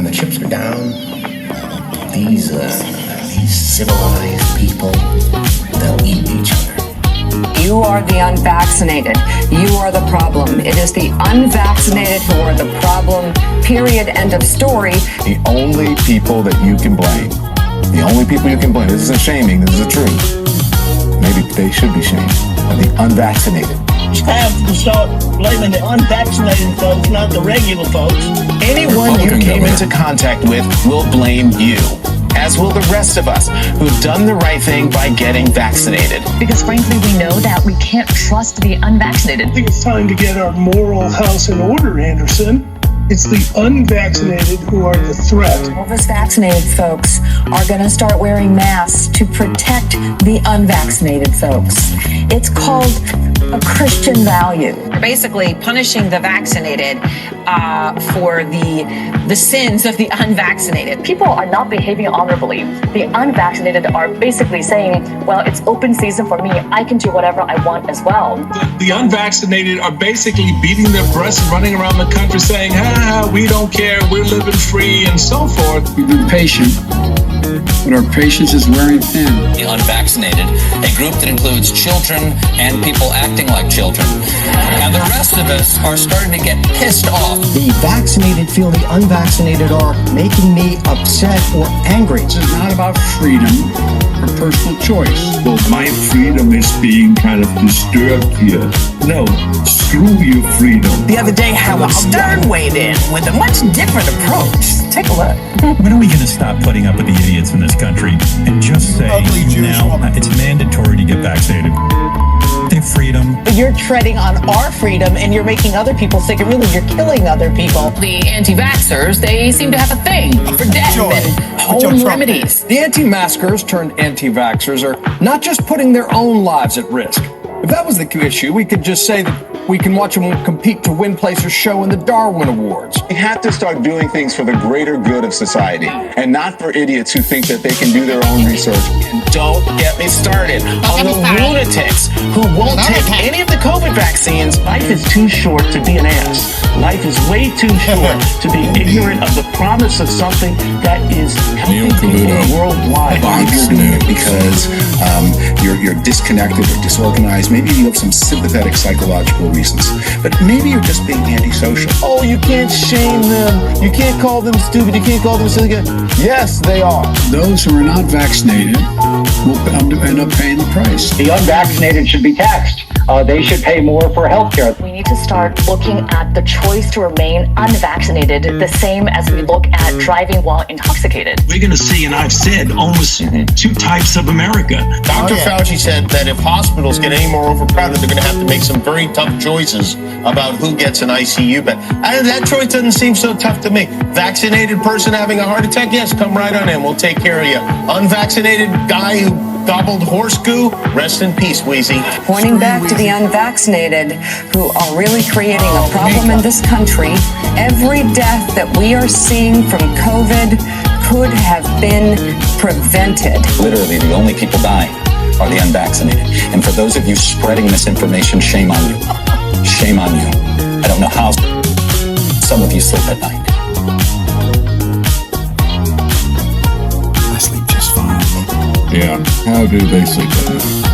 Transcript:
the chips are down, these civilized people, they'll eat each other. You are the unvaccinated. You are the problem. It is the unvaccinated who are the problem. Period. End of story. The only people that you can blame, this isn't shaming, this is the truth. Maybe they should be shamed, are the unvaccinated. You have to start blaming the unvaccinated folks, not the regular folks. Anyone you came into contact with will blame you, as will the rest of us who've done the right thing by getting vaccinated. Because frankly, we know that we can't trust the unvaccinated. I think it's time to get our moral house in order, Anderson. It's the unvaccinated who are the threat. All of us vaccinated folks are going to start wearing masks to protect the unvaccinated folks. It's called a Christian value. We're basically punishing the vaccinated for the sins of the unvaccinated. People are not behaving honorably. The unvaccinated are basically saying, well, it's open season for me. I can do whatever I want as well. The unvaccinated are basically beating their breasts and running around the country saying, we don't care, we're living free, and so forth. We've been patient, but our patience is wearing thin. The unvaccinated, a group that includes children and people acting like children. And the rest of us are starting to get pissed off. The vaccinated feel the unvaccinated are making me upset or angry. This is not about freedom or personal choice. Well, my freedom is being kind of disturbed here. No, screw your freedom. The other day, Howard Stern weighed in with a much different approach. Take a look. When are we going to stop putting up with the idiots in this country and just say, now it's mandatory to get vaccinated? They freedom. You're treading on our freedom and you're making other people sick, and really you're killing other people. The anti-vaxxers, they seem to have a thing for death and home remedies. The anti-maskers turned anti-vaxxers are not just putting their own lives at risk. If that was the issue, we could just say that we can watch them compete to win place or show in the Darwin Awards. We have to start doing things for the greater good of society, and not for idiots who think that they can do their own research. And don't get me started on the lunatics who won't take any of the COVID vaccines. Life is too short to be an ass. Life is way too short to be ignorant of the promise of something that is helping people worldwide. If you're doing it because you're disconnected or disorganized, maybe you have some sympathetic psychological reasons, but maybe you're just being antisocial. Oh, you can't shame them. You can't call them stupid. You can't call them silly. Yes, they are. Those who are not vaccinated will end up paying the price. The unvaccinated should be taxed. They should pay more for health care. We need to start looking at the choice to remain unvaccinated the same as we look at driving while intoxicated. We're going to see, and I've said, almost two types of America. Dr. Fauci said that if hospitals get any more overcrowded, they're going to have to make some very tough choices about who gets an ICU bed. That choice doesn't seem so tough to me. Vaccinated person having a heart attack, yes, come right on in. We'll take care of you. Unvaccinated guy who gobbled horse goo, rest in peace, Wheezy. Pointing back to the unvaccinated who are really creating a problem in this country. Every death that we are seeing from COVID could have been prevented. Literally, the only people dying are the unvaccinated. And for those of you spreading misinformation, shame on you. Shame on you. I don't know how some of you sleep at night. Yeah, how do they sleep at night?